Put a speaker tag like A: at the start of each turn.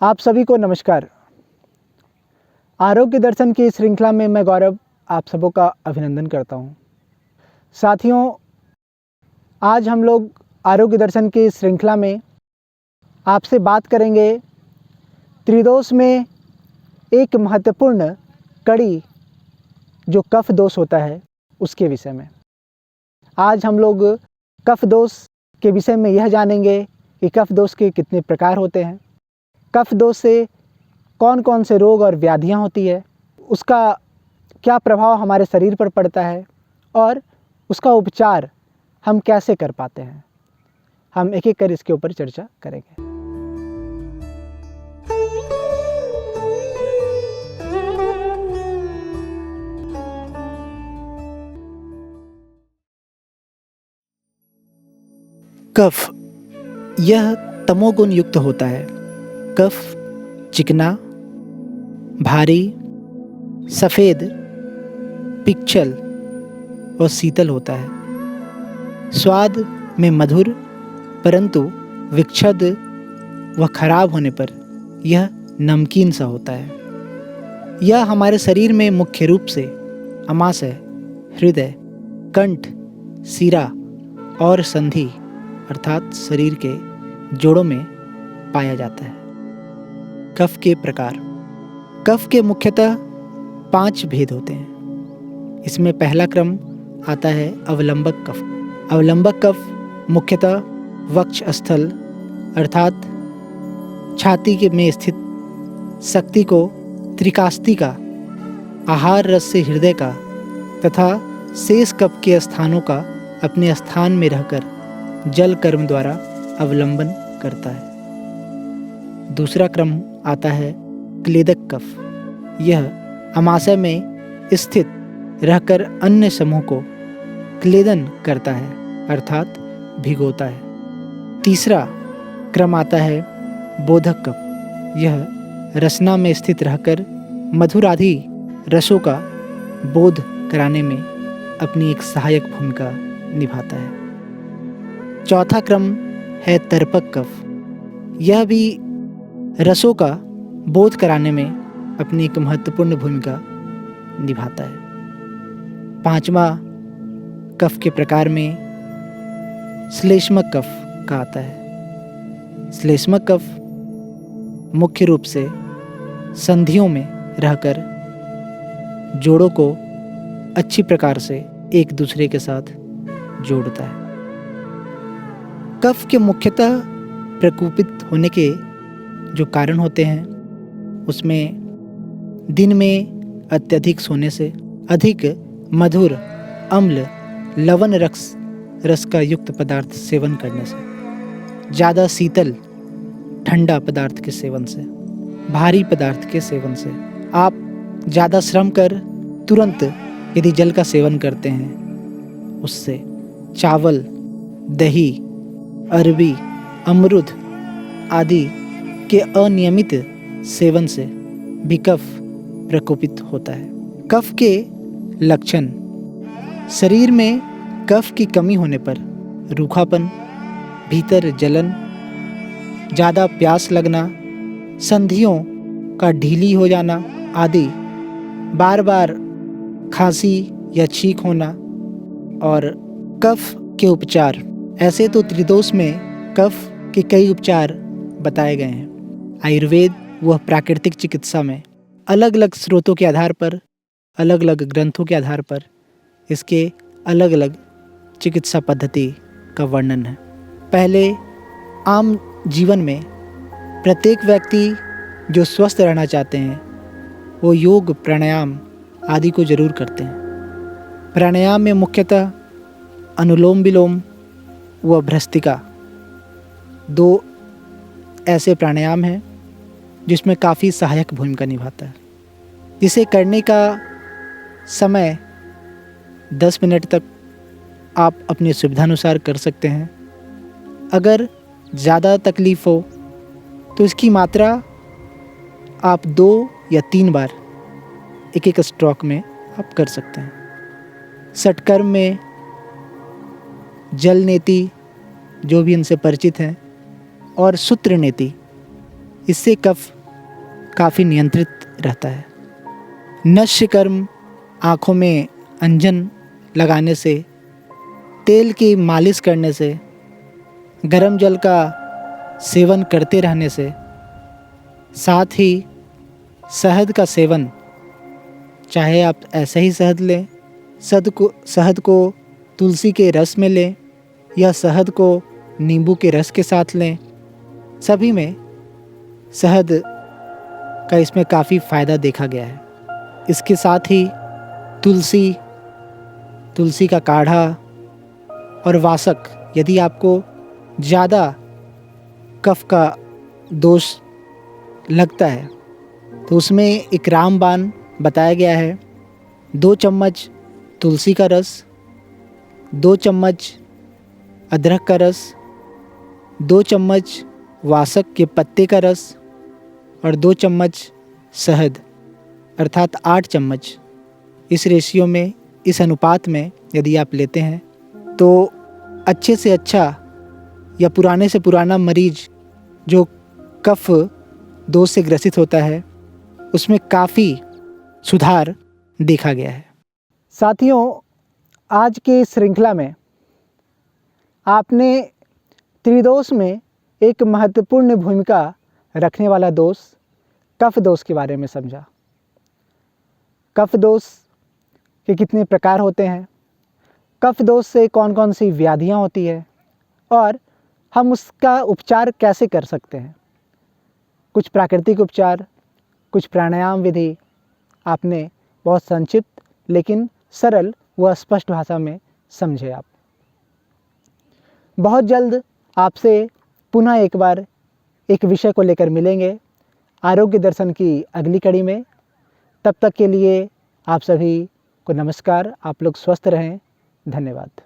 A: आप सभी को नमस्कार। आरोग्य दर्शन की श्रृंखला में मैं गौरव आप सबों का अभिनंदन करता हूं। साथियों, आज हम लोग आरोग्य दर्शन की श्रृंखला में आपसे बात करेंगे त्रिदोष में एक महत्वपूर्ण कड़ी जो कफ दोष होता है उसके विषय में। आज हम लोग कफ दोष के विषय में यह जानेंगे कि कफ दोष के कितने प्रकार होते हैं, कफ दोष से कौन कौन से रोग और व्याधियां होती है, उसका क्या प्रभाव हमारे शरीर पर पड़ता है और उसका उपचार हम कैसे कर पाते हैं। हम एक एक कर इसके ऊपर चर्चा करेंगे। कफ यह तमोगुण युक्त होता है। कफ चिकना, भारी, सफ़ेद, पिक्चल और शीतल होता है। स्वाद में मधुर, परंतु विक्षद व खराब होने पर यह नमकीन सा होता है। यह हमारे शरीर में मुख्य रूप से अमाशय, हृदय, कंठ, सिरा और संधि अर्थात शरीर के जोड़ों में पाया जाता है। कफ के प्रकार। कफ के मुख्यतः 5 भेद होते हैं। इसमें पहला क्रम आता है अवलंबक कफ। अवलंबक कफ मुख्यतः वक्ष स्थल अर्थात छाती के में स्थित शक्ति को त्रिकास्ती का, आहार रस से हृदय का तथा शेष कफ के स्थानों का अपने स्थान में रहकर जल कर्म द्वारा अवलंबन करता है। दूसरा क्रम आता है क्लेदक कफ। यह अमाशय में स्थित रहकर अन्य समूह को क्लेदन करता है अर्थात भिगोता है। तीसरा क्रम आता है बोधक कफ। यह रसना में स्थित रहकर मधुर आदि रसों का बोध कराने में अपनी एक सहायक भूमिका निभाता है। चौथा क्रम है तर्पक कफ। यह भी रसों का बोध कराने में अपनी एक महत्वपूर्ण भूमिका निभाता है। पांचवा कफ के प्रकार में श्लेष्मक कफ का आता है। श्लेष्मक कफ मुख्य रूप से संधियों में रहकर जोड़ों को अच्छी प्रकार से एक दूसरे के साथ जोड़ता है। कफ के मुख्यतः प्रकोपित होने के जो कारण होते हैं उसमें दिन में अत्यधिक सोने से, अधिक मधुर, अम्ल, लवण रस का युक्त पदार्थ सेवन करने से, ज़्यादा शीतल ठंडा पदार्थ के सेवन से, भारी पदार्थ के सेवन से, आप ज़्यादा श्रम कर तुरंत यदि जल का सेवन करते हैं उससे, चावल, दही, अरबी, अमरूद आदि के अनियमित सेवन से भी कफ प्रकोपित होता है। कफ के लक्षण। शरीर में कफ की कमी होने पर रूखापन, भीतर जलन, ज़्यादा प्यास लगना, संधियों का ढीली हो जाना आदि, बार बार खांसी या छींक होना। और कफ के उपचार। ऐसे तो त्रिदोष में कफ के कई उपचार बताए गए हैं। आयुर्वेद व प्राकृतिक चिकित्सा में अलग अलग स्रोतों के आधार पर, अलग अलग ग्रंथों के आधार पर इसके अलग अलग चिकित्सा पद्धति का वर्णन है। पहले आम जीवन में प्रत्येक व्यक्ति जो स्वस्थ रहना चाहते हैं वो योग, प्राणायाम आदि को जरूर करते हैं। प्राणायाम में मुख्यतः अनुलोम विलोम व भ्रस्तिका 2 ऐसे प्राणायाम हैं जिसमें काफ़ी सहायक भूमिका निभाता है। जिसे करने का समय 10 मिनट तक आप अपनी सुविधानुसार कर सकते हैं। अगर ज़्यादा तकलीफ़ हो तो इसकी मात्रा आप 2 या 3 बार एक स्ट्रोक में आप कर सकते हैं। षटकर्म में जल नेति जो भी इनसे परिचित हैं और सूत्र नेति इससे कफ काफ़ी नियंत्रित रहता है। नस्य कर्म आँखों में अंजन लगाने से, तेल की मालिश करने से, गर्म जल का सेवन करते रहने से, साथ ही शहद का सेवन, चाहे आप ऐसे ही शहद लें, शहद को तुलसी के रस में लें या शहद को नींबू के रस के साथ लें, सभी में शहद का इसमें काफ़ी फ़ायदा देखा गया है। इसके साथ ही तुलसी का काढ़ा और वासक, यदि आपको ज़्यादा कफ का दोष लगता है तो उसमें एक रामबाण बताया गया है। 2 चम्मच तुलसी का रस, 2 चम्मच अदरक का रस, 2 चम्मच वासक के पत्ते का रस और 2 चम्मच शहद, अर्थात 8 चम्मच। इस रेशियो में, इस अनुपात में यदि आप लेते हैं तो अच्छे से अच्छा या पुराने से पुराना मरीज जो कफ दोष से ग्रसित होता है उसमें काफ़ी सुधार देखा गया है। साथियों, आज के इस श्रृंखला में आपने त्रिदोष में एक महत्वपूर्ण भूमिका रखने वाला दोष कफ दोष के बारे में समझा। कफ दोष के कितने प्रकार होते हैं, कफ दोष से कौन कौन सी व्याधियाँ होती है और हम उसका उपचार कैसे कर सकते हैं। कुछ प्राकृतिक उपचार, कुछ प्राणायाम विधि आपने बहुत संक्षिप्त लेकिन सरल व स्पष्ट भाषा में समझे आप। बहुत जल्द आपसे पुनः एक बार एक विषय को लेकर मिलेंगे आरोग्य दर्शन की अगली कड़ी में। तब तक के लिए आप सभी को नमस्कार। आप लोग स्वस्थ रहें। धन्यवाद।